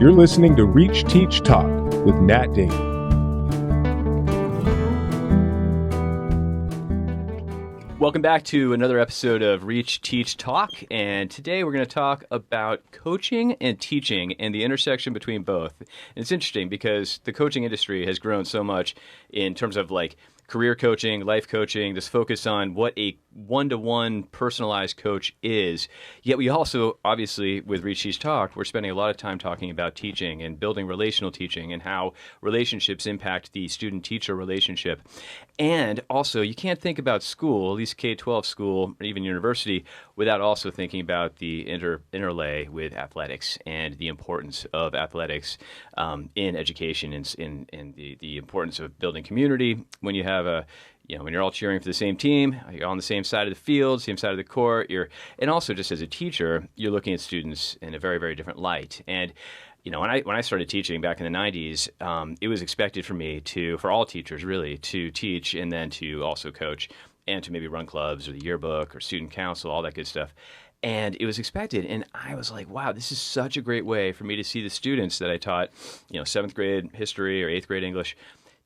You're listening to Reach, Teach, Talk with Nat Davey. Welcome back to another episode of Reach, Teach, Talk, and today we're going to talk about coaching and teaching and the intersection between both. And it's interesting because the coaching industry has grown so much in terms of like career coaching, life coaching, this focus on what a one-to-one personalized coach is. Yet we also, obviously, with Reach, Teach, Talk, we're spending a lot of time talking about teaching and building relational teaching and how relationships impact the student-teacher relationship. And also, you can't think about school, at least K-12 school, or even university, without also thinking about the interlay with athletics and the importance of athletics in education and the importance of building community. When you have when you're all cheering for the same team, you're on the same side of the field, same side of the court, and also just as a teacher, you're looking at students in a very, very different light. And when I started teaching back in the 90s, it was expected for all teachers really, to teach and then to also coach and to maybe run clubs or the yearbook or student council, all that good stuff. And it was expected. And I was like, wow, this is such a great way for me to see the students that I taught, 7th grade history or 8th grade English,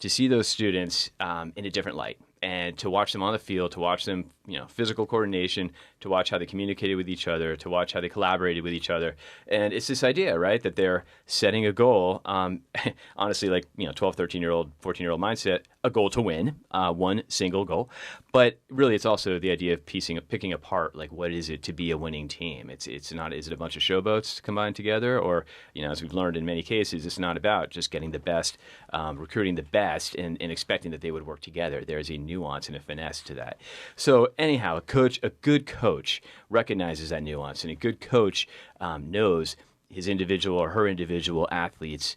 to see those students in a different light and to watch them on the field, to watch them, physical coordination, to watch how they communicated with each other, to watch how they collaborated with each other. And it's this idea, right, that they're setting a goal, honestly, like, 12, 13-year-old, 14-year-old mindset, a goal to win, one single goal. But really, it's also the idea of picking apart, like, what is it to be a winning team? It's not, is it a bunch of showboats combined together? Or, as we've learned in many cases, it's not about just getting the best, recruiting the best and expecting that they would work together. There's a nuance and a finesse to that. So anyhow, a good coach recognizes that nuance, and a good coach knows his individual or her individual athletes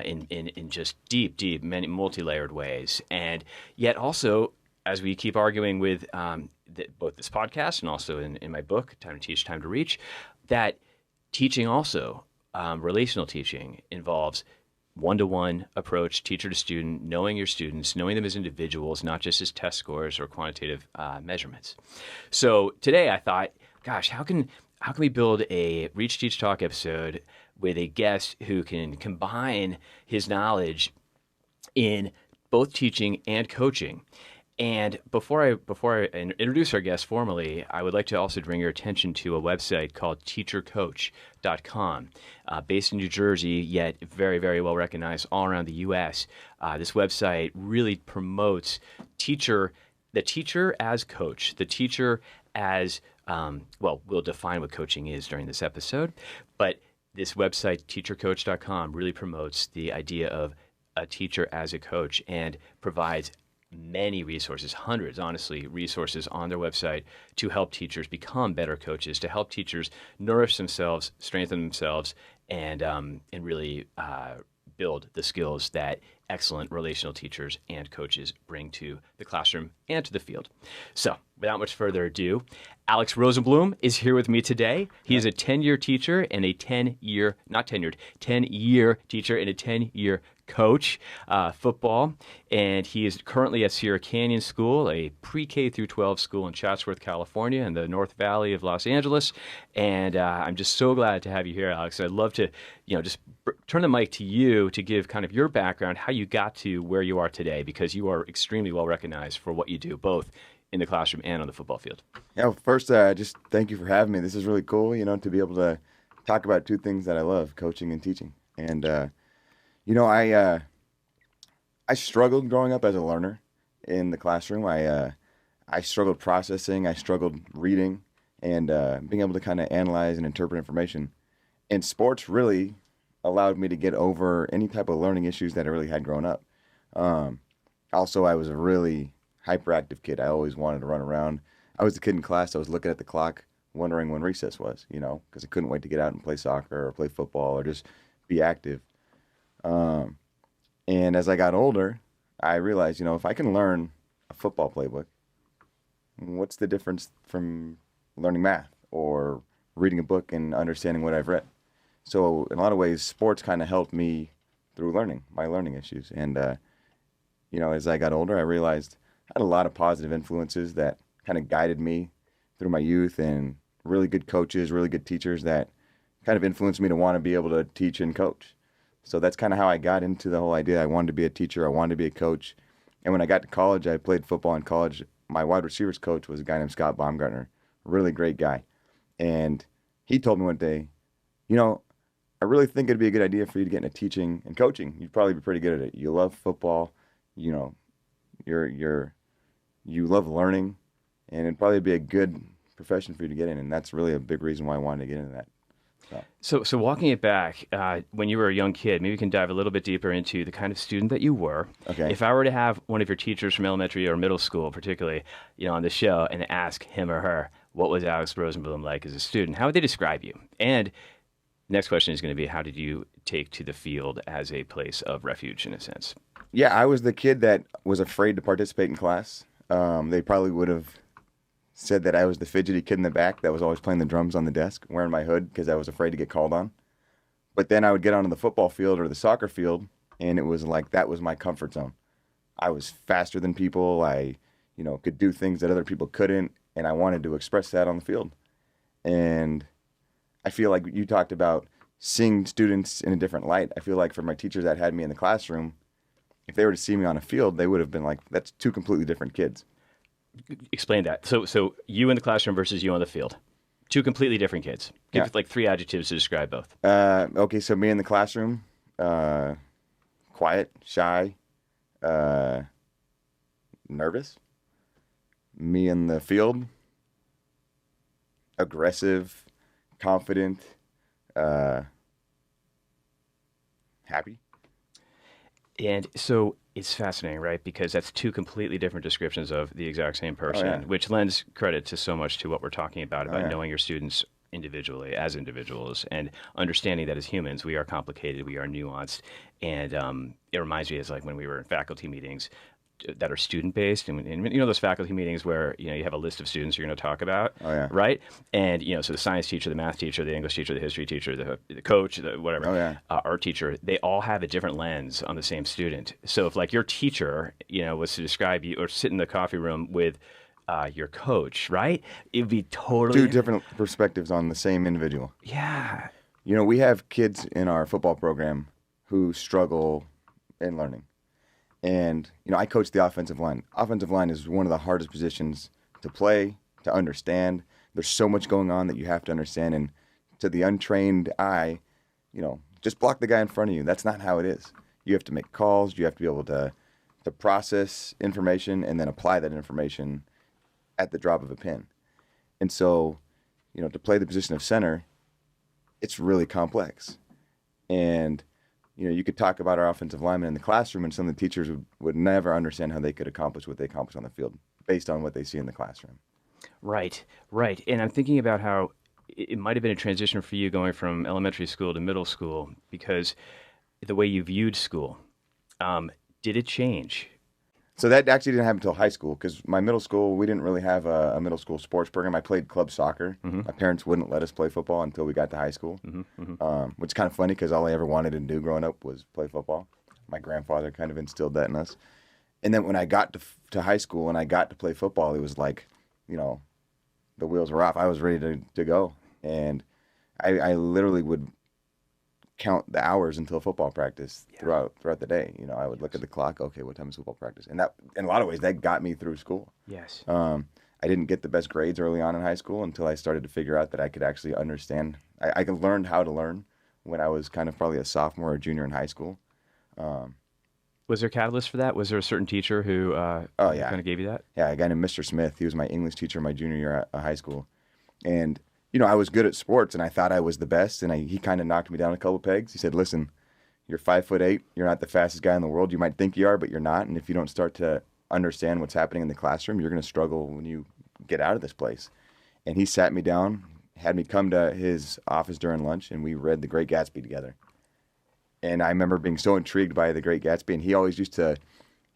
in just deep, many multi-layered ways. And yet also, as we keep arguing with both this podcast and also in my book, Time to Teach, Time to Reach, that teaching also, relational teaching, involves one-to-one approach, teacher to student, knowing your students, knowing them as individuals, not just as test scores or quantitative measurements. So today I thought, gosh, how can we build a Reach, Teach, Talk episode with a guest who can combine his knowledge in both teaching and coaching? And before I introduce our guest formally, I would like to also bring your attention to a website called teachercoach.com, based in New Jersey, yet very, very well recognized all around the U.S. This website really promotes the teacher as coach, the teacher as, we'll define what coaching is during this episode, but this website, teachercoach.com, really promotes the idea of a teacher as a coach and provides many resources, hundreds, honestly, resources on their website to help teachers become better coaches, to help teachers nourish themselves, strengthen themselves, and really build the skills that excellent relational teachers and coaches bring to the classroom and to the field. So, without much further ado, Alex Rosenblum is here with me today. He is a 10-year teacher and a 10-year teacher and a 10-year coach, football, and he is currently at Sierra Canyon School, a pre-K through 12 school in Chatsworth, California, in the North Valley of Los Angeles. And I'm just so glad to have you here, Alex. I'd love to, just turn the mic to you to give kind of your background, how you got to where you are today, because you are extremely well recognized for what you do, both in the classroom and on the football field. Yeah, well, first, just thank you for having me. This is really cool, to be able to talk about two things that I love, coaching and teaching. And, I struggled growing up as a learner in the classroom. I struggled processing. I struggled reading and being able to kind of analyze and interpret information. And sports really allowed me to get over any type of learning issues that I really had growing up. Also, I was a really hyperactive kid. I always wanted to run around. I was the kid in class. I was looking at the clock, wondering when recess was, because I couldn't wait to get out and play soccer or play football or just be active. And as I got older, I realized, if I can learn a football playbook, what's the difference from learning math or reading a book and understanding what I've read? So in a lot of ways, sports kind of helped me through my learning issues. And, as I got older, I realized I had a lot of positive influences that kind of guided me through my youth, and really good coaches, really good teachers that kind of influenced me to want to be able to teach and coach. So that's kind of how I got into the whole idea. I wanted to be a teacher. I wanted to be a coach. And when I got to college, I played football in college. My wide receivers coach was a guy named Scott Baumgartner, really great guy. And he told me one day, you know, I really think it'd be a good idea for you to get into teaching and coaching. You'd probably be pretty good at it. You love football, you know, you love learning, and it'd probably be a good profession for you to get in. And that's really a big reason why I wanted to get into that. So walking it back, when you were a young kid, maybe we can dive a little bit deeper into the kind of student that you were. Okay. If I were to have one of your teachers from elementary or middle school, particularly, on the show, and ask him or her, what was Alex Rosenblum like as a student? How would they describe you? And next question is going to be, how did you take to the field as a place of refuge, in a sense? Yeah, I was the kid that was afraid to participate in class. They probably would have said that I was the fidgety kid in the back that was always playing the drums on the desk, wearing my hood because I was afraid to get called on. But then I would get onto the football field or the soccer field, and it was like that was my comfort zone. I was faster than people. I, could do things that other people couldn't, and I wanted to express that on the field. And I feel like you talked about seeing students in a different light. I feel like for my teachers that had me in the classroom, if they were to see me on a field, they would have been like, that's two completely different kids. Explain that. So you in the classroom versus you on the field. Two completely different kids. Give like three adjectives to describe both. Okay, so me in the classroom, quiet, shy, nervous. Me in the field, aggressive, confident, happy. And so it's fascinating, right? Because that's two completely different descriptions of the exact same person, which lends credit to so much to what we're talking about knowing your students individually, as individuals, and understanding that as humans, we are complicated, we are nuanced. And it reminds me as like when we were in faculty meetings that are student-based, and those faculty meetings where, you have a list of students you're going to talk about, right? And, so the science teacher, the math teacher, the English teacher, the history teacher, the coach, whatever, art teacher, they all have a different lens on the same student. So if like your teacher, was to describe you or sit in the coffee room with your coach, right? It'd be totally... Two different perspectives on the same individual. Yeah. We have kids in our football program who struggle in learning. And, I coach the offensive line. Offensive line is one of the hardest positions to play, to understand. There's so much going on that you have to understand. And to the untrained eye, just block the guy in front of you. That's not how it is. You have to make calls. You have to be able to process information and then apply that information at the drop of a pin. And so, to play the position of center, it's really complex. And you could talk about our offensive linemen in the classroom, and some of the teachers would never understand how they could accomplish what they accomplished on the field based on what they see in the classroom. Right. And I'm thinking about how it might have been a transition for you going from elementary school to middle school, because the way you viewed school, did it change? So that actually didn't happen until high school, because my middle school, we didn't really have a middle school sports program. I played club soccer. Mm-hmm. My parents wouldn't let us play football until we got to high school, which is kind of funny because all I ever wanted to do growing up was play football. My grandfather kind of instilled that in us. And then when I got to high school and I got to play football, it was like, the wheels were off. I was ready to go. And I literally would count the hours until football practice throughout the day. I would look at the clock. Okay, what time is football practice? And that, in a lot of ways, that got me through school. Yes. I didn't get the best grades early on in high school until I started to figure out that I could actually understand. I learned how to learn when I was kind of probably a sophomore or junior in high school. Was there a catalyst for that? Was there a certain teacher who kind of gave you that? Yeah, a guy named Mr. Smith. He was my English teacher my junior year at high school. And I was good at sports, and I thought I was the best, and he kind of knocked me down a couple pegs. He said, listen, you're 5'8", you're not the fastest guy in the world. You might think you are, but you're not, and if you don't start to understand what's happening in the classroom, you're going to struggle when you get out of this place. And he sat me down, had me come to his office during lunch, and we read The Great Gatsby together. And I remember being so intrigued by The Great Gatsby, and he always used to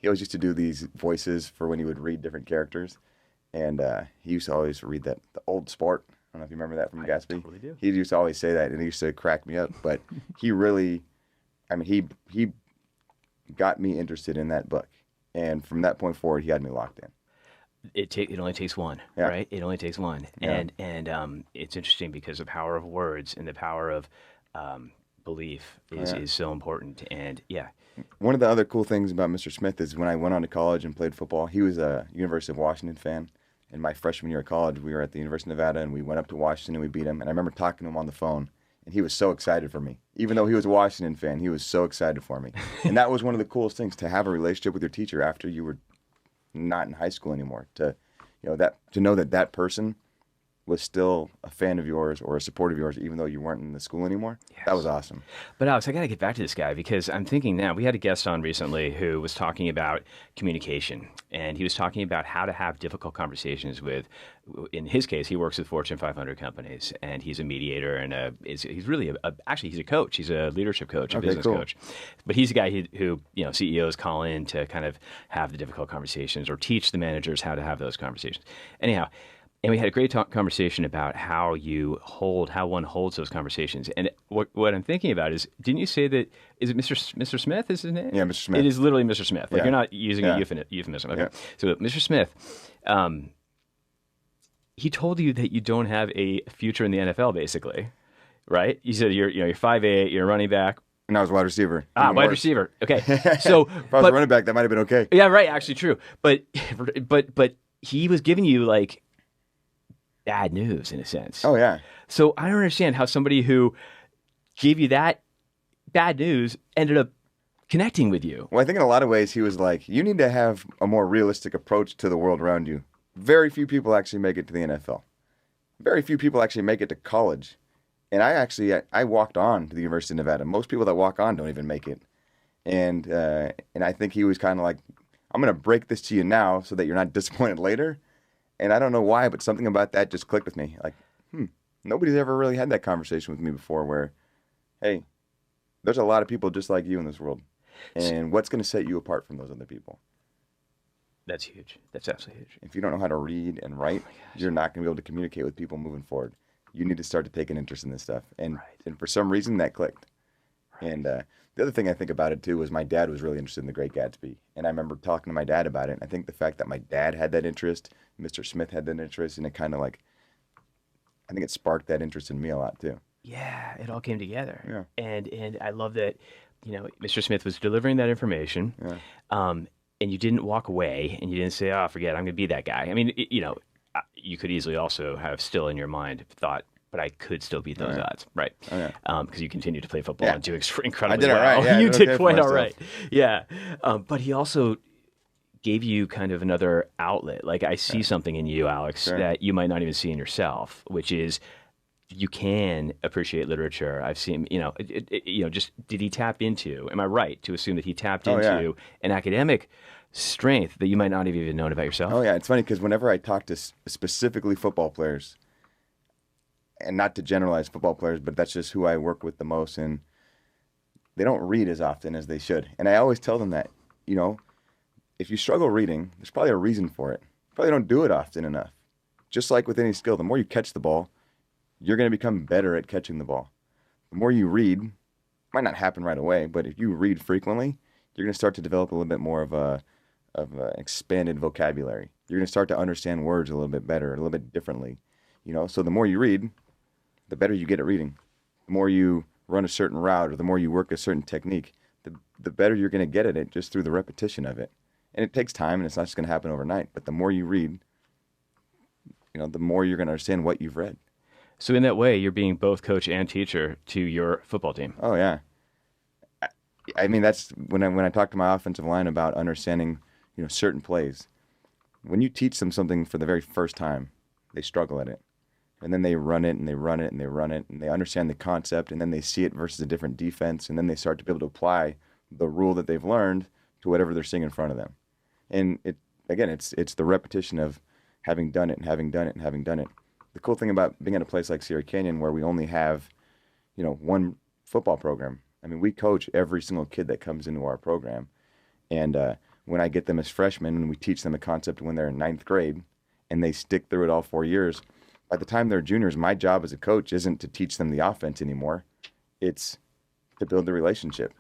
do these voices for when he would read different characters. And he used to always read the old sport. I don't know if you remember that from Gatsby. Totally do. He used to always say that, and he used to crack me up. But he really, he got me interested in that book. And from that point forward, he had me locked in. It only takes one, Yeah. right? It only takes one, Yeah. and it's interesting because the power of words and the power of belief is so important. And yeah, One of the other cool things about Mr. Smith is when I went on to college and played football, he was a University of Washington fan. And my freshman year of college, we were at the University of Nevada, and we went up to Washington and we beat him. And I remember talking to him on the phone, and he was so excited for me. Even though he was a Washington fan, he was so excited for me. And that was one of the coolest things, to have a relationship with your teacher after you were not in high school anymore. To know that that person was still a fan of yours or a supporter of yours, even though you weren't in the school anymore. That was awesome. But Alex, I got to get back to this guy because I'm thinking now, we had a guest on recently who was talking about communication, and he was talking about how to have difficult conversations with, in his case, he works with Fortune 500 companies, and he's a mediator, and he's really actually he's a coach. He's a leadership coach, a business coach. But he's a guy who CEOs call in to kind of have the difficult conversations or teach the managers how to have those conversations. Anyhow. And we had a great conversation about how one holds those conversations. And what I'm thinking about is, didn't you say that, is it Mr. Smith is his name? Yeah, Mr. Smith. It is literally Mr. Smith. Like, Yeah. you're not using a Yeah. euphemism. Okay. Yeah. So Mr. Smith, he told you that you don't have a future in the NFL, basically, right? You said you're 5'8", you're a running back. And I was wide receiver. Wide worse. receiver. Okay. So, If I was a running back, that might have been okay. yeah, right. Actually, true. But he was giving you like bad news in a sense. Oh, yeah. So I don't understand how somebody who gave you that bad news ended up connecting with you. Well, I think in a lot of ways he was like, you need to have a more realistic approach to the world around you. Very few people actually make it to the NFL. Very few people actually make it to college. And I walked on to the University of Nevada. Most people that walk on don't even make it. And I think he was kind of like, I'm going to break this to you now so that you're not disappointed later. And I don't know why, but something about that just clicked with me. Like, nobody's ever really had that conversation with me before where, hey, there's a lot of people just like you in this world. And what's going to set you apart from those other people? That's huge. That's absolutely huge. If you don't know how to read and write, you're not going to be able to communicate with people moving forward. You need to start to take an interest in this stuff. And for some reason, that clicked. Right. And the other thing I think about it, too, was my dad was really interested in The Great Gatsby. And I remember talking to my dad about it. And I think the fact that my dad had that interest, Mr. Smith had that interest, and it kind of like, I think it sparked that interest in me a lot, too. Yeah, it all came together. Yeah. And I love that, Mr. Smith was delivering that information. Yeah. And you didn't walk away and you didn't say, oh, forget it, I'm going to be that guy. I mean, you could easily also have still in your mind thought, but I could still beat those odds, right? Because you continued to play football and do incredibly well. Right. Yeah, you okay did quite all right. Yeah. But he also gave you kind of another outlet. Like, I see something in you, Alex, that you might not even see in yourself, which is you can appreciate literature. I've seen, just did he tap into, am I right to assume that he tapped into an academic strength that you might not have even known about yourself? Oh, yeah. It's funny because whenever I talk to specifically football players, and not to generalize football players, but that's just who I work with the most, and they don't read as often as they should. And I always tell them that, if you struggle reading, there's probably a reason for it. You probably don't do it often enough. Just like with any skill, the more you catch the ball, you're going to become better at catching the ball. The more you read, it might not happen right away, but if you read frequently, you're going to start to develop a little bit more of a expanded vocabulary. You're going to start to understand words a little bit better, a little bit differently. So the more you read, the better you get at reading. The more you run a certain route or the more you work a certain technique, the better you're going to get at it just through the repetition of it. And it takes time, and it's not just going to happen overnight. But the more you read, the more you're going to understand what you've read. So in that way, you're being both coach and teacher to your football team. Oh, yeah. I mean, that's when I talk to my offensive line about understanding, certain plays. When you teach them something for the very first time, they struggle at it. And then they run it and they run it and they run it and they understand the concept and then they see it versus a different defense and then they start to be able to apply the rule that they've learned to whatever they're seeing in front of them. And it's the repetition of having done it and having done it and having done it. The cool thing about being at a place like Sierra Canyon where we only have, one football program. I mean, we coach every single kid that comes into our program. And when I get them as freshmen and we teach them a concept when they're in 9th grade and they stick through it all 4 years, by the time they're juniors, my job as a coach isn't to teach them the offense anymore. It's to build the relationship.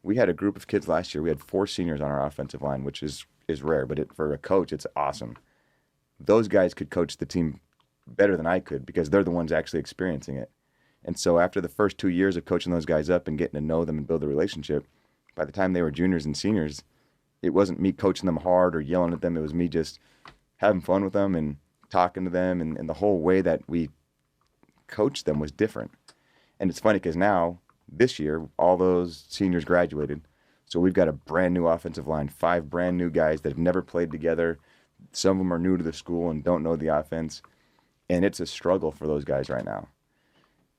We had a group of kids last year. We had 4 seniors on our offensive line, which is rare, but for a coach, it's awesome. those guys could coach the team better than I could because they're the ones actually experiencing it. And so after the first 2 years of coaching those guys up and getting to know them and build a relationship, by the time they were juniors and seniors, it wasn't me coaching them hard or yelling at them. It was me just having fun with them and talking to them. And the whole way that we coached them was different. And it's funny because now, this year, all those seniors graduated. So we've got a brand new offensive line, 5 brand new guys that have never played together. Some of them are new to the school and don't know the offense. And it's a struggle for those guys right now.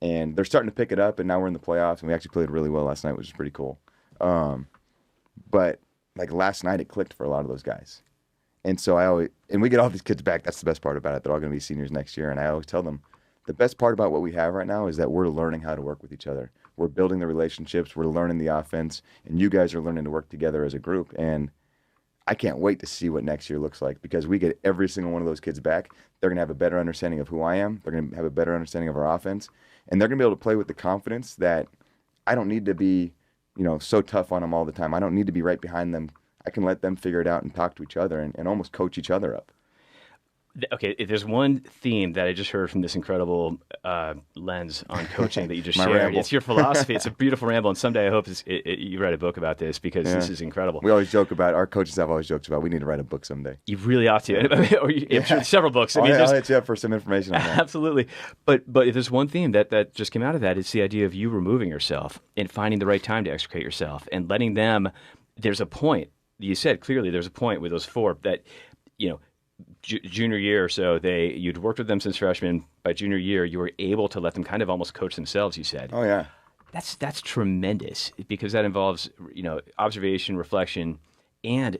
And they're starting to pick it up, and now we're in the playoffs, and we actually played really well last night, which is pretty cool. But like last night, it clicked for a lot of those guys. And so we get all these kids back. That's the best part about it. They're all going to be seniors next year. And I always tell them, the best part about what we have right now is that we're learning how to work with each other. We're building the relationships. We're learning the offense. And you guys are learning to work together as a group. And I can't wait to see what next year looks like because we get every single one of those kids back. They're going to have a better understanding of who I am. They're going to have a better understanding of our offense. And they're going to be able to play with the confidence that I don't need to be, so tough on them all the time. I don't need to be right behind them. I can let them figure it out and talk to each other and almost coach each other up. Okay, if there's one theme that I just heard from this incredible lens on coaching that you just shared, ramble. it's your philosophy. It's a beautiful ramble, and someday I hope you write a book about this because this is incredible. We always joke about, our coaches have always joked about, we need to write a book someday. You really ought to. I'm sure several books. I'll hit you up for some information on that. Absolutely. But if there's one theme that just came out of that, it's the idea of you removing yourself and finding the right time to extricate yourself and letting them, there's a point, you said clearly there's a point with those 4 that, junior year or so, you'd worked with them since freshman. By junior year, you were able to let them kind of almost coach themselves, you said. Oh, yeah. That's tremendous because that involves, observation, reflection, and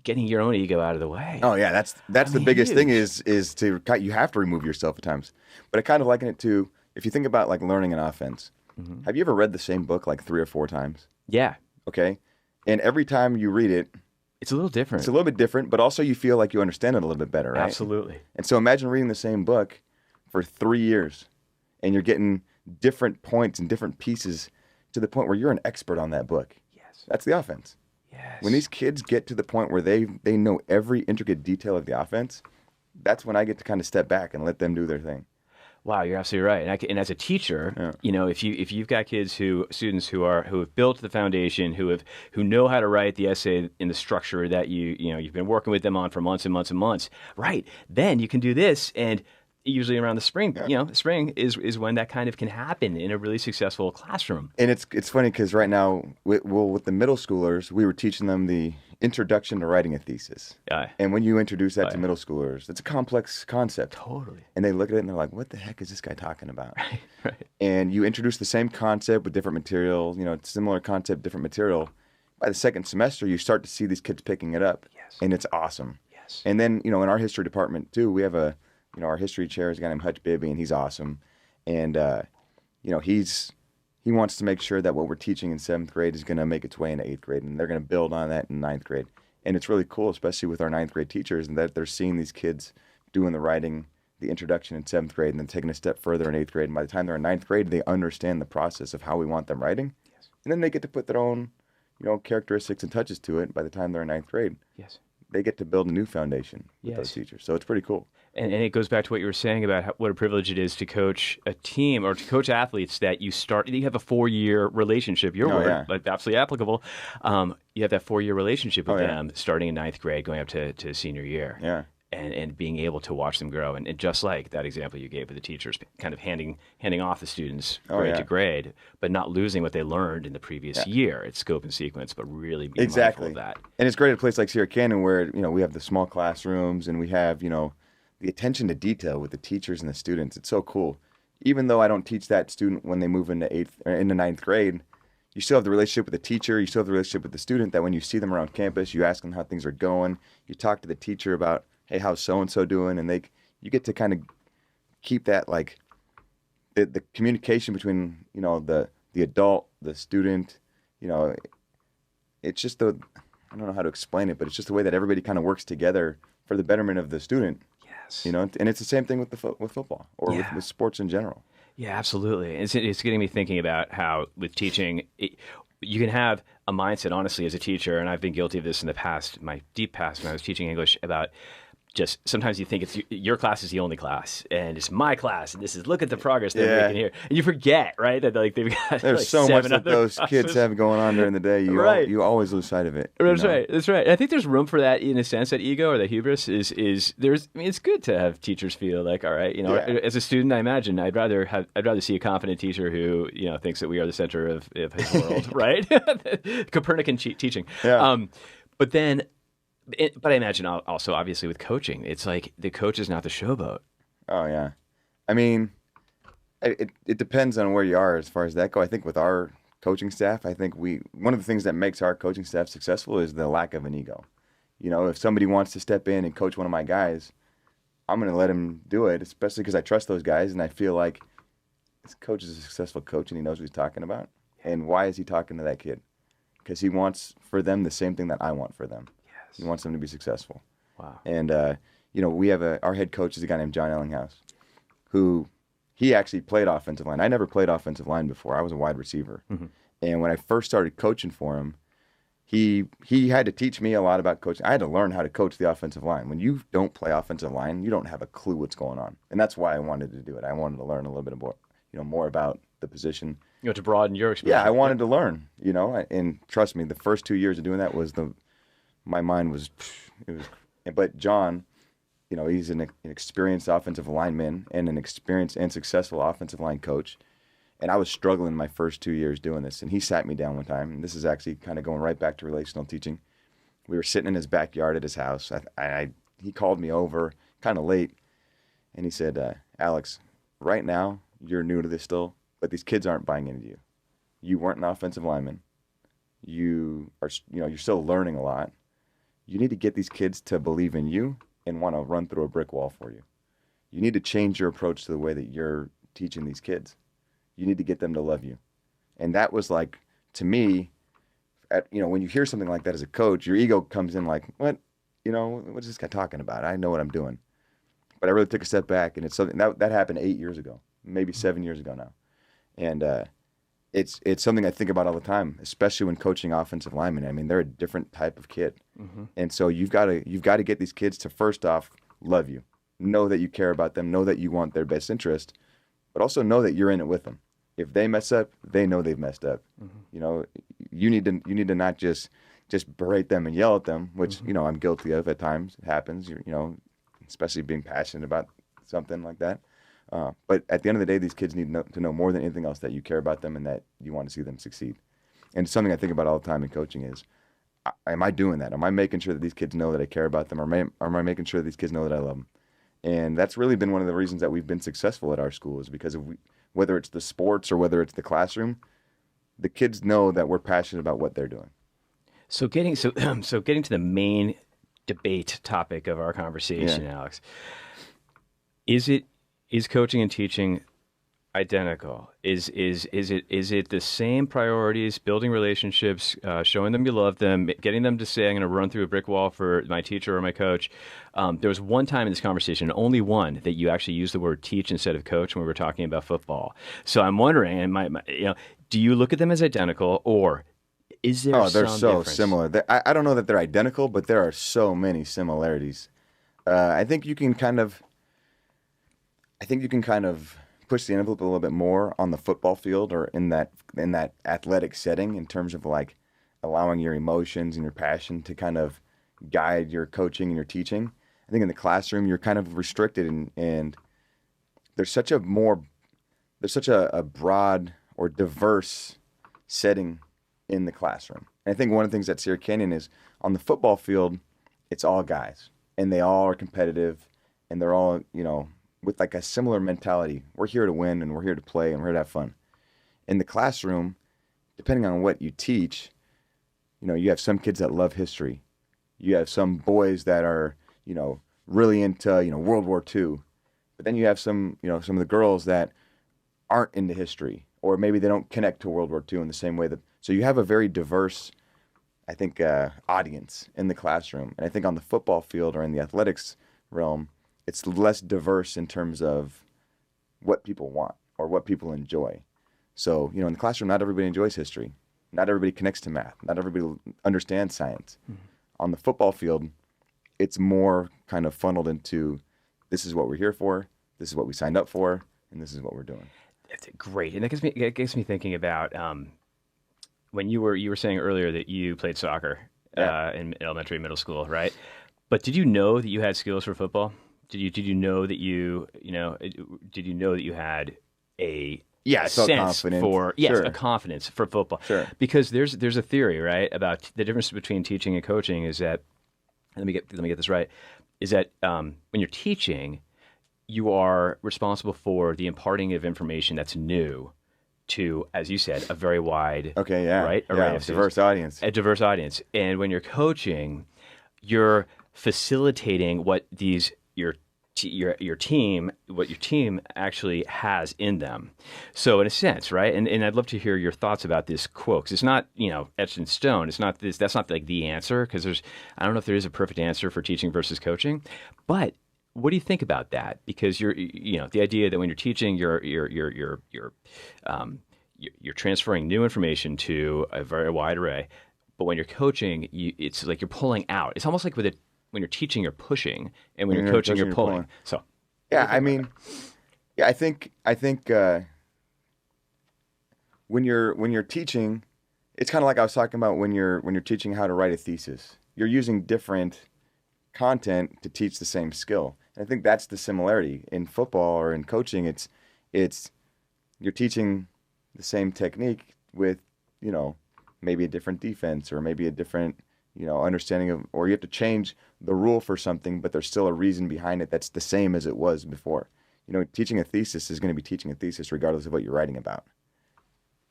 getting your own ego out of the way. Oh, yeah. That's the biggest thing is to, you have to remove yourself at times. But I kind of liken it to, if you think about like learning an offense, have you ever read the same book like 3 or 4 times? Yeah. Okay. And every time you read it, it's a little different. It's a little bit different, but also you feel like you understand it a little bit better, right? Absolutely. And so imagine reading the same book for 3 years, and you're getting different points and different pieces to the point where you're an expert on that book. Yes. That's the offense. Yes. When these kids get to the point where they know every intricate detail of the offense, that's when I get to kind of step back and let them do their thing. Wow, you're absolutely right. And as a teacher, if you've got students who have built the foundation, who know how to write the essay in the structure that you've been working with them on for months and months and months, right? Then you can do this, and usually around the spring, spring is when that kind of can happen in a really successful classroom. And it's funny because right now, with the middle schoolers, we were teaching them the introduction to writing a thesis. Yeah. And when you introduce that to middle schoolers, it's a complex concept. Totally. And they look at it and they're like, what the heck is this guy talking about? Right. And you introduce the same concept with different material, similar concept, different material. By the second semester, you start to see these kids picking it up. Yes. And it's awesome. Yes. And then, in our history department too, we have our history chair is a guy named Hutch Bibby, and he's awesome. And, he wants to make sure that what we're teaching in 7th grade is going to make its way into 8th grade, and they're going to build on that in 9th grade. And it's really cool, especially with our 9th grade teachers, and that they're seeing these kids doing the writing, the introduction in 7th grade, and then taking a step further in 8th grade. And by the time they're in 9th grade, they understand the process of how we want them writing. Yes. And then they get to put their own, characteristics and touches to it by the time they're in 9th grade. Yes. They get to build a new foundation with those teachers. So it's pretty cool. And it goes back to what you were saying about what a privilege it is to coach a team or to coach athletes that you have a 4-year relationship. Your word, but absolutely applicable. You have that 4-year relationship with them starting in 9th grade, going up to senior year. Yeah. And being able to watch them grow. And just like that example you gave with the teachers, kind of handing off the students grade to grade, but not losing what they learned in the previous year. It's scope and sequence, but really being mindful of that. And it's great at a place like Sierra Canyon where, we have the small classrooms and we have, the attention to detail with the teachers and the students. It's so cool. Even though I don't teach that student when they move into 9th grade, you still have the relationship with the teacher, you still have the relationship with the student that when you see them around campus, you ask them how things are going, you talk to the teacher about, hey, how's so-and-so doing? And you get to kind of keep that, like, the communication between, the adult, the student, it's just I don't know how to explain it, but it's just the way that everybody kind of works together for the betterment of the student. Yes. And it's the same thing with with football or with sports in general. Yeah, absolutely. It's getting me thinking about how with teaching, you can have a mindset, honestly, as a teacher, and I've been guilty of this in the past, my deep past when I was teaching English, about just sometimes you think it's your class is the only class, and it's my class, and this is look at the progress they're making here, and you forget, right, that like they've got there's like so much seven that other those classes. kids have going on during the day. You always lose sight of it. That's right. That's right. I think there's room for that in a sense. That ego or that hubris is there's. I mean, it's good to have teachers feel like, all right, as a student, I imagine I'd rather see a confident teacher who thinks that we are the center of his world, right? Copernican teaching. Yeah. But then. But I imagine also, obviously, with coaching, it's like the coach is not the showboat. Oh, yeah. I mean, it depends on where you are as far as that go. I think with our coaching staff, I think one of the things that makes our coaching staff successful is the lack of an ego. If somebody wants to step in and coach one of my guys, I'm going to let him do it, especially because I trust those guys and I feel like this coach is a successful coach and he knows what he's talking about. And why is he talking to that kid? Because he wants for them the same thing that I want for them. He wants them to be successful. Wow. And, we have our head coach is a guy named John Ellinghouse, who he actually played offensive line. I never played offensive line before. I was a wide receiver. Mm-hmm. And when I first started coaching for him, he had to teach me a lot about coaching. I had to learn how to coach the offensive line. When you don't play offensive line, you don't have a clue what's going on. And that's why I wanted to do it. I wanted to learn a little bit more about the position. To broaden your experience. Yeah, I wanted to learn, and trust me, the first 2 years of doing that my mind was, but John, he's an experienced offensive lineman and an experienced and successful offensive line coach. And I was struggling my first 2 years doing this. And he sat me down one time, and this is actually kind of going right back to relational teaching. We were sitting in his backyard at his house. He called me over kind of late, and he said, Alex, right now you're new to this still, but these kids aren't buying into you. You weren't an offensive lineman. You are, you're still learning a lot. You need to get these kids to believe in you and want to run through a brick wall for you. You need to change your approach to the way that you're teaching these kids. You need to get them to love you. And that was like, to me, when you hear something like that as a coach, your ego comes in like, what? What's this guy talking about? I know what I'm doing. But I really took a step back, and it's something that happened 8 years ago, maybe 7 years ago now. And it's something I think about all the time, especially when coaching offensive linemen. I mean, they're a different type of kid. Mm-hmm. And so you've got to get these kids to, first off, love you. Know that you care about them, know that you want their best interest, but also know that you're in it with them. If they mess up, they know they've messed up. Mm-hmm. You need to not just berate them and yell at them, which, mm-hmm. I'm guilty of at times. It happens, especially being passionate about something like that. But at the end of the day, these kids need to know more than anything else that you care about them and that you want to see them succeed. And it's something I think about all the time in coaching is, am I doing that? Am I making sure that these kids know that I care about them? Or am I making sure that these kids know that I love them? And that's really been one of the reasons that we've been successful at our school, is because whether it's the sports or whether it's the classroom, the kids know that we're passionate about what they're doing. So getting to the main debate topic of our conversation, Yeah. Alex, is coaching and teaching identical? Is it the same priorities? Building relationships, showing them you love them, getting them to say, "I'm going to run through a brick wall for my teacher or my coach." There was one time in this conversation, only one, that you actually used the word teach instead of coach when we were talking about football. So I'm wondering, do you look at them as identical, or is there? They're some so difference? similar. I don't know that they're identical, but there are so many similarities. I think you can kind of push the envelope a little bit more on the football field or in that athletic setting, in terms of like allowing your emotions and your passion to kind of guide your coaching and your teaching. I think in the classroom you're kind of restricted, and there's such a broad or diverse setting in the classroom. And I think one of the things at Sierra Canyon is, on the football field, it's all guys, and they all are competitive, and they're all, with like a similar mentality. We're here to win, and we're here to play, and we're here to have fun. In the classroom, depending on what you teach, you have some kids that love history. You have some boys that are, really into, World War II. But then you have some of the girls that aren't into history, or maybe they don't connect to World War II in the same way that. So you have a very diverse, I think, audience in the classroom. And I think on the football field or in the athletics realm, it's less diverse in terms of what people want or what people enjoy. So, in the classroom, not everybody enjoys history. Not everybody connects to math. Not everybody understands science. Mm-hmm. On the football field, it's more kind of funneled into, this is what we're here for, this is what we signed up for, and this is what we're doing. That's great, and it gets me thinking about when you were saying earlier that you played soccer in elementary, middle school, right? But did you know that you had skills for football? Did you know that did you know that you had a sense for a confidence for football? Sure. Because there's a theory, right, about the difference between teaching and coaching is that, let me get this right, is that when you're teaching, you are responsible for the imparting of information that's new to, as you said, a very wide array of diverse audience. A diverse audience. And when you're coaching, you're facilitating what your team actually has in them. So in a sense, right? And I'd love to hear your thoughts about this quote, 'cause it's not, etched in stone. It's not this. That's not like the answer, because I don't know if there is a perfect answer for teaching versus coaching, but what do you think about that? Because the idea that when you're teaching, you're transferring new information to a very wide array, but when you're coaching, it's like you're pulling out. It's almost like when you're teaching, you're pushing, and when you're coaching, you're pulling. So, I think when you're teaching, it's kind of like I was talking about when you're teaching how to write a thesis. You're using different content to teach the same skill. And I think that's the similarity in football or in coaching. It's you're teaching the same technique with, maybe a different defense or maybe a different, understanding of, or you have to change the rule for something, but there's still a reason behind it that's the same as it was before. Teaching a thesis is going to be teaching a thesis regardless of what you're writing about.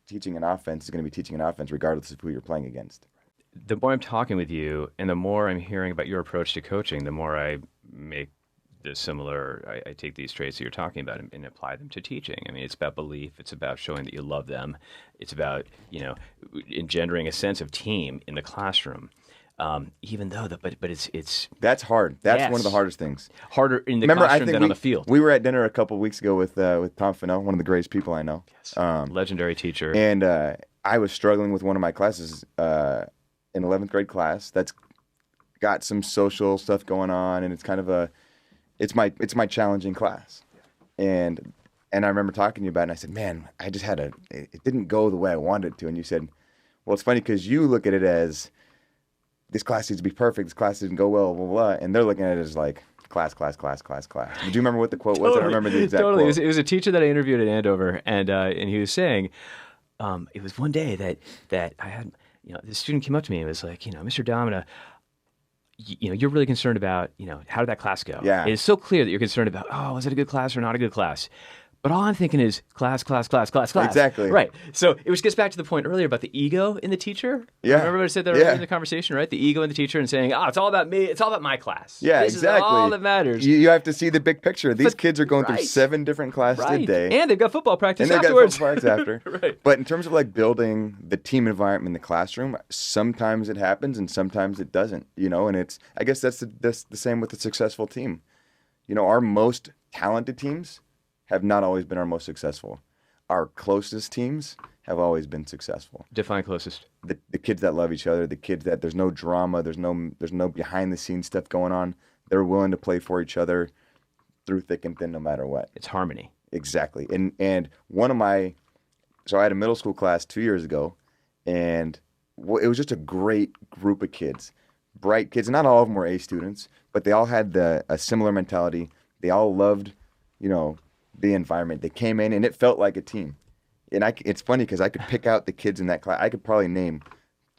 Teaching an offense is going to be teaching an offense regardless of who you're playing against. The more I'm talking with you and the more I'm hearing about your approach to coaching, the more I make I take these traits that you're talking about and apply them to teaching. I mean, it's about belief. It's about showing that you love them. It's about, engendering a sense of team in the classroom. Even though, but it's... That's hard. That's one of the hardest things. Harder in the classroom than on the field. We were at dinner a couple of weeks ago with Tom Fennell, one of the greatest people I know. Yes. Legendary teacher. And I was struggling with one of my classes, an 11th grade class that's got some social stuff going on, and it's kind of it's my challenging class. And I remember talking to you about it, and I said, man, I just it didn't go the way I wanted it to. And you said, well, it's funny because you look at it as, this class needs to be perfect, this class didn't go well, blah, blah, blah. And they're looking at it as like, class. Do you remember what the quote was? I don't remember the exact quote. It was a teacher that I interviewed at Andover, and he was saying, it was one day that I had, this student came up to me and was like, Mr. Domina, you're really concerned about, how did that class go? Yeah. It's so clear that you're concerned about, was it a good class or not a good class? But all I'm thinking is class. Exactly. Right. So it gets back to the point earlier about the ego in the teacher. Yeah. Remember what I said there earlier in the conversation, right? The ego in the teacher and saying, it's all about me. It's all about my class. Yeah, this exactly. This is all that matters. You have to see the big picture. These kids are going through 7 different classes a day. And they've got football practice afterwards. And they've got football practice after. Right. But in terms of like building the team environment in the classroom, sometimes it happens and sometimes it doesn't, and I guess that's the same with a successful team. Our most talented teams have not always been our most successful. Our closest teams have always been successful. Define closest. The kids that love each other, the kids that there's no drama, there's no behind the scenes stuff going on. They're willing to play for each other through thick and thin, no matter what. It's harmony. Exactly. And so I had a middle school class 2 years ago, and it was just a great group of kids, bright kids. Not all of them were A students, but they all had a similar mentality. They all loved, the environment. They came in and it felt like a team. And it's funny because I could pick out the kids in that class. I could probably name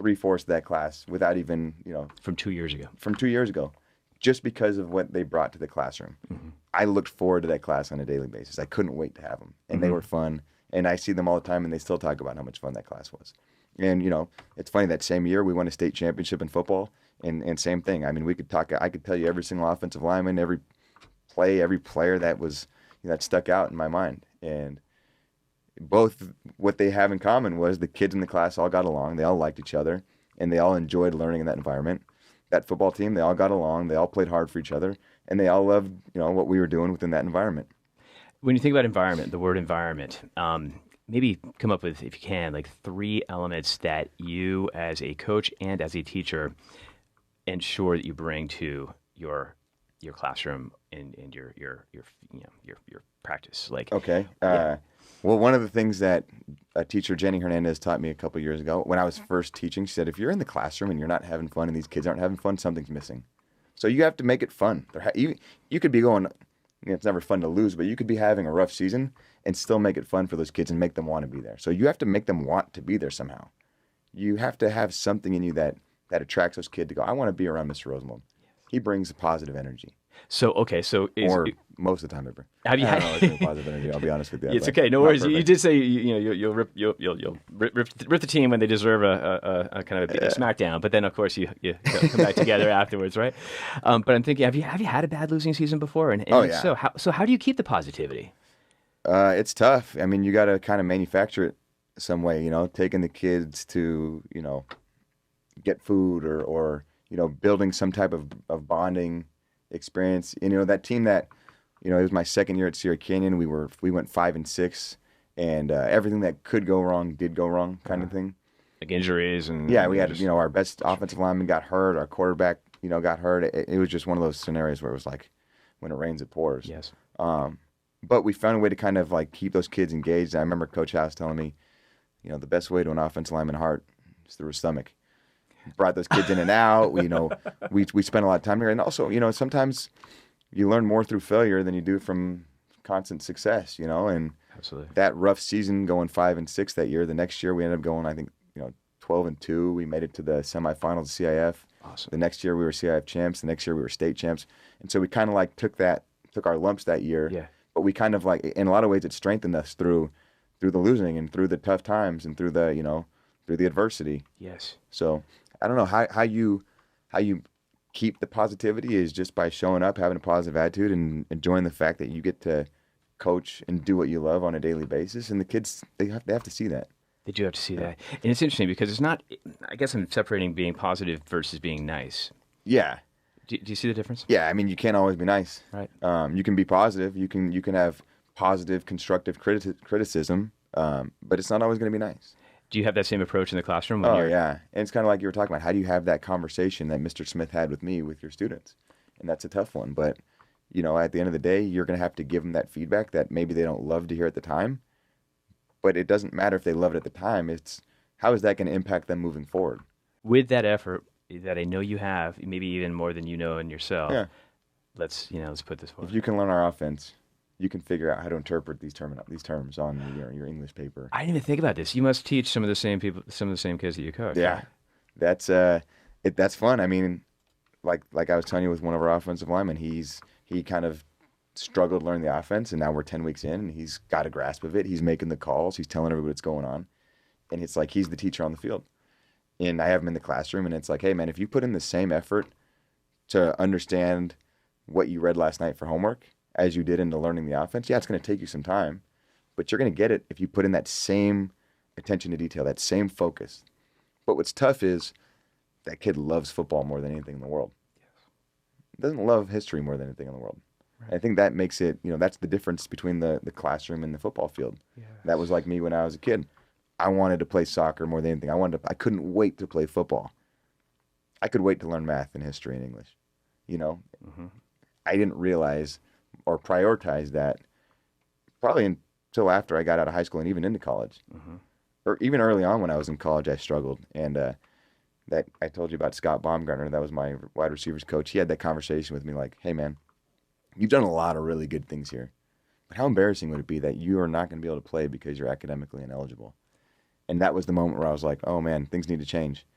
3/4 of that class without even, From 2 years ago. From 2 years ago, just because of what they brought to the classroom. Mm-hmm. I looked forward to that class on a daily basis. I couldn't wait to have them. And they were fun. And I see them all the time and they still talk about how much fun that class was. And, it's funny, that same year we won a state championship in football. And same thing. I mean, I could tell you every single offensive lineman, every player that stuck out in my mind. And both what they have in common was the kids in the class all got along. They all liked each other, and they all enjoyed learning in that environment. That football team, they all got along. They all played hard for each other, and they all loved, what we were doing within that environment. When you think about environment, the word environment, maybe come up with, if you can, like 3 elements that you as a coach and as a teacher ensure that you bring to your classroom and your your practice? Like, Okay. yeah. Well, one of the things that a teacher, Jenny Hernandez, taught me a couple years ago when I was first teaching, she said, if you're in the classroom and you're not having fun and these kids aren't having fun, something's missing. So you have to make it fun. You could be going, it's never fun to lose, but you could be having a rough season and still make it fun for those kids and make them want to be there. So you have to make them want to be there somehow. You have to have something in you that attracts those kids to go, I want to be around Mr. Rosenblum. He brings positive energy. So okay, so Or most of the time, I bring. have you I had? don't always bring positive energy. I'll be honest with you. It's but okay, no not worries. You perfect. did say you'll rip the team when they deserve a kind of a smackdown, but then of course you come back together afterwards, right? But I'm thinking, have you had a bad losing season before? And Oh, if yeah. so how do you keep the positivity? It's tough. I mean, you got to kind of manufacture it some way, taking the kids to, get food or building some type of bonding experience. That team that, it was my second year at Sierra Canyon. We went 5-6, and everything that could go wrong did go wrong, kind of thing. Like injuries and Yeah, we had just- our best offensive lineman got hurt, our quarterback got hurt. It was just one of those scenarios where it was like when it rains it pours. yes. But we found a way to kind of like keep those kids engaged. I remember Coach House telling me, the best way to an offensive lineman heart is through his stomach. Brought those kids in and out. We spent a lot of time here, and also sometimes you learn more through failure than you do from constant success. And Absolutely. that rough season going 5-6 that year. The next year we ended up going, I think 12-2. We made it to the semifinals of CIF. Awesome. The next year we were CIF champs. The next year we were state champs. And so we kind of like took our lumps that year. Yeah. But we kind of like, in a lot of ways, it strengthened us through the losing and through the tough times and through the through the adversity. Yes. So I don't know how you keep the positivity is just by showing up, having a positive attitude, and enjoying the fact that you get to coach and do what you love on a daily basis. And the kids they have to see that. They do have to see that, and it's interesting because it's not. I guess I'm separating being positive versus being nice. Yeah. Do you see the difference? Yeah, I mean, you can't always be nice. Right. You can be positive. You can have positive, constructive criticism, but it's not always going to be nice. Do you have that same approach in the classroom? When Oh, you're... yeah. And it's kind of like you were talking about. How do you have that conversation that Mr. Smith had with me with your students? And that's a tough one. But, at the end of the day, you're going to have to give them that feedback that maybe they don't love to hear at the time. But it doesn't matter if they love it at the time. It's how is that going to impact them moving forward? With that effort that I know you have, maybe even more than you know in yourself. Yeah. Let's put this forward. If you can learn our offense, you can figure out how to interpret these terms on your English paper. I didn't even think about this. You must teach some of the same people, some of the same kids that you coach. Yeah, right? that's fun. I mean, like I was telling you with one of our offensive linemen, he kind of struggled to learn the offense, and now we're 10 weeks in, and he's got a grasp of it. He's making the calls. He's telling everybody what's going on, and it's like he's the teacher on the field. And I have him in the classroom, and it's like, hey, man, if you put in the same effort to understand what you read last night for homework as you did into learning the offense, yeah, it's going to take you some time, but you're going to get it if you put in that same attention to detail, that same focus. But what's tough is that kid loves football more than anything in the world. Doesn't love history more than anything in the world. Right. I think that makes it, that's the difference between the classroom and the football field. Yes. That was like me when I was a kid. I wanted to play soccer more than anything. I couldn't wait to play football. I could wait to learn math and history and English. Mm-hmm. I didn't realize or prioritize that probably until after I got out of high school and even into college. Mm-hmm. Or even early on when I was in college, I struggled. And that I told you about Scott Baumgartner, that was my wide receivers coach. He had that conversation with me like, hey, man, you've done a lot of really good things here. But how embarrassing would it be that you are not going to be able to play because you're academically ineligible? And that was the moment where I was like, oh, man, things need to change.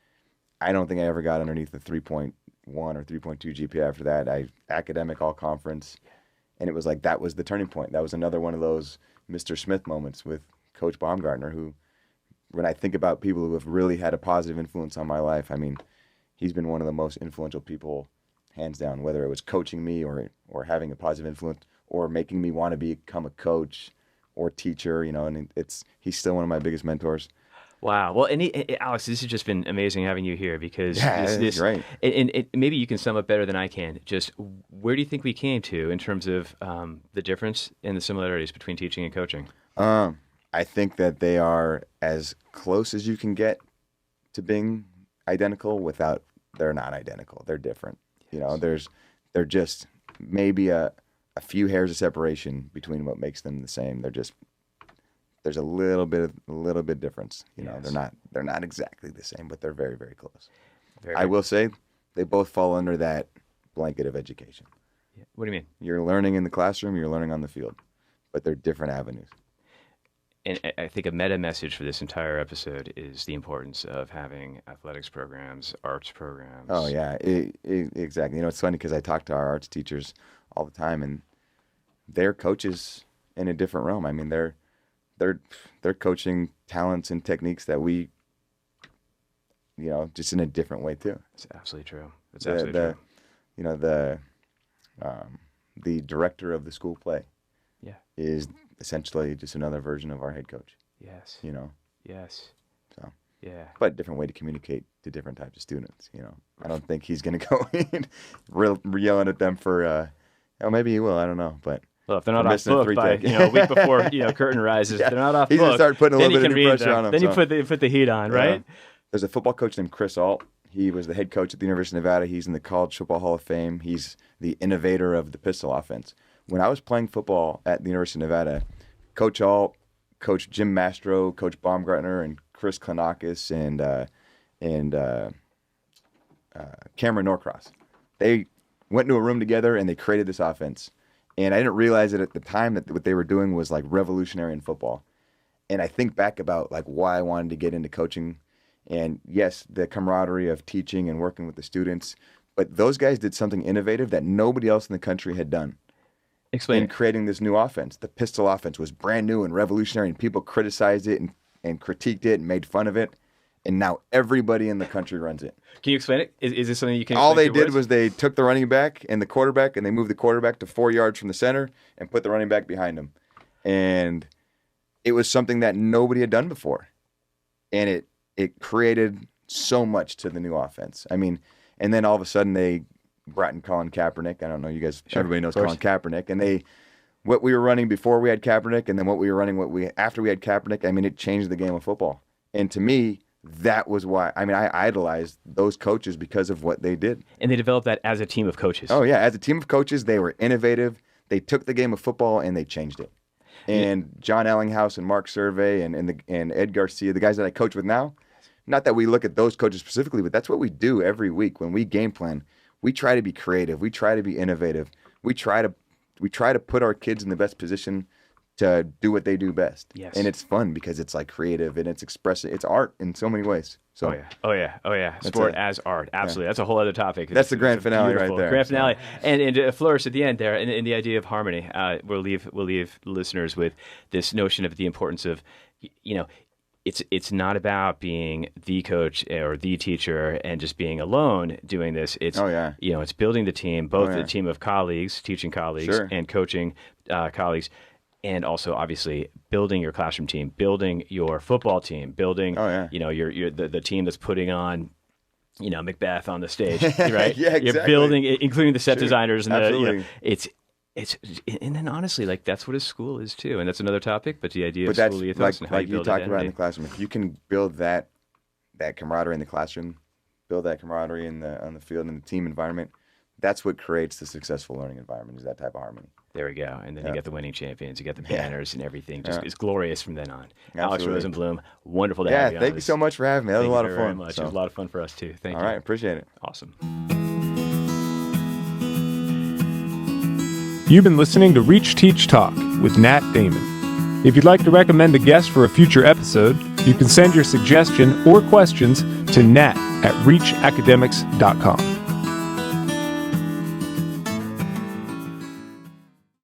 I don't think I ever got underneath the 3.1 or 3.2 GPA after that. Academic all-conference. And it was like that was the turning point. That was another one of those Mr. Smith moments with Coach Baumgartner, who, when I think about people who have really had a positive influence on my life, I mean, he's been one of the most influential people, hands down, whether it was coaching me or having a positive influence or making me want to become a coach or teacher, and he's still one of my biggest mentors. Wow. Well, Alex, this has just been amazing having you here because this great. And maybe you can sum up better than I can. Just where do you think we came to in terms of the difference and the similarities between teaching and coaching? I think that they are as close as you can get to being identical without they're not identical. They're different. Yes. There's They're just maybe a few hairs of separation between what makes them the same. There's a little bit difference. You know, they're not exactly the same, but they're very, very close. I will say they both fall under that blanket of education. Yeah. What do you mean? You're learning in the classroom, you're learning on the field, but they're different avenues. And I think a meta message for this entire episode is the importance of having athletics programs, arts programs. Oh yeah, exactly. You know, it's funny because I talk to our arts teachers all the time, and they're coaches in a different realm. I mean, they're coaching talents and techniques that we, you know, just in a different way too. It's absolutely true. It's absolutely true. You know, the director of the school play, is essentially just another version of our head coach. Yes. You know. Yes. So. Yeah. But a different way to communicate to different types of students. You know, I don't think he's going to go in yelling at them for. Maybe he will. I don't know, but. Well, if they're not off book by a week before curtain rises, they're not off book. He's gonna start putting a little bit of pressure on them. Then you put the heat on, right? There's a football coach named Chris Alt. He was the head coach at the University of Nevada. He's in the College Football Hall of Fame. He's the innovator of the pistol offense. When I was playing football at the University of Nevada, Coach Alt, Coach Jim Mastro, Coach Baumgartner, and Chris Klanakis and Cameron Norcross, they went into a room together and they created this offense. And I didn't realize it at the time that what they were doing was like revolutionary in football. And I think back about like why I wanted to get into coaching. And yes, the camaraderie of teaching and working with the students. But those guys did something innovative that nobody else in the country had done. Explain. In creating this new offense. The pistol offense was brand new and revolutionary, and people criticized it and critiqued it and made fun of it. And now everybody in the country runs it. Can you explain it? Is this something you can explain? All they did was they took the running back and the quarterback, and they moved the quarterback to 4 yards from the center and put the running back behind him. And it was something that nobody had done before. And it created so much to the new offense. I mean, and then all of a sudden they brought in Colin Kaepernick. I don't know, you guys, everybody knows Colin Kaepernick. And what we were running before we had Kaepernick, and then what we were running after we had Kaepernick, I mean, it changed the game of football. And to me, that was why. I mean, I idolized those coaches because of what they did. And they developed that as a team of coaches. Oh, yeah. As a team of coaches, they were innovative. They took the game of football and they changed it. And John Ellinghaus and Mark Survey and Ed Garcia, the guys that I coach with now, not that we look at those coaches specifically, but that's what we do every week. When we game plan, we try to be creative. We try to be innovative. We try to put our kids in the best position to do what they do best. Yes. And it's fun because it's like creative and it's expressive. It's art in so many ways. So Oh yeah. Sport as art. Absolutely. Yeah. That's a whole other topic. That's the grand finale right there. Grand finale. And a flourish at the end there and the idea of harmony. We'll leave listeners with this notion of the importance of, it's not about being the coach or the teacher and just being alone doing this. It's it's building the team, both the team of colleagues, teaching colleagues and coaching colleagues. And also, obviously, building your classroom team, building your football team, building, your the team that's putting on, Macbeth on the stage, right? Yeah, exactly. You're building, including the set designers, and absolutely. It's, and then honestly, like that's what a school is too, and that's another topic. But the idea of school ethos and how you build talked identity. about in the classroom, if you can build that camaraderie in the classroom, build that camaraderie on the field in the team environment, that's what creates the successful learning environment. Is that type of harmony. There we go. And then you get the winning champions, you get the banners and everything. Just it's glorious from then on. Absolutely. Alex Rosenblum, wonderful to have you. Thank you so much for having me. That was a lot of fun. It was a lot of fun for us too. Thank you. All right, appreciate it. Awesome. You've been listening to Reach Teach Talk with Nat Damon. If you'd like to recommend a guest for a future episode, you can send your suggestion or questions to nat@reachacademics.com.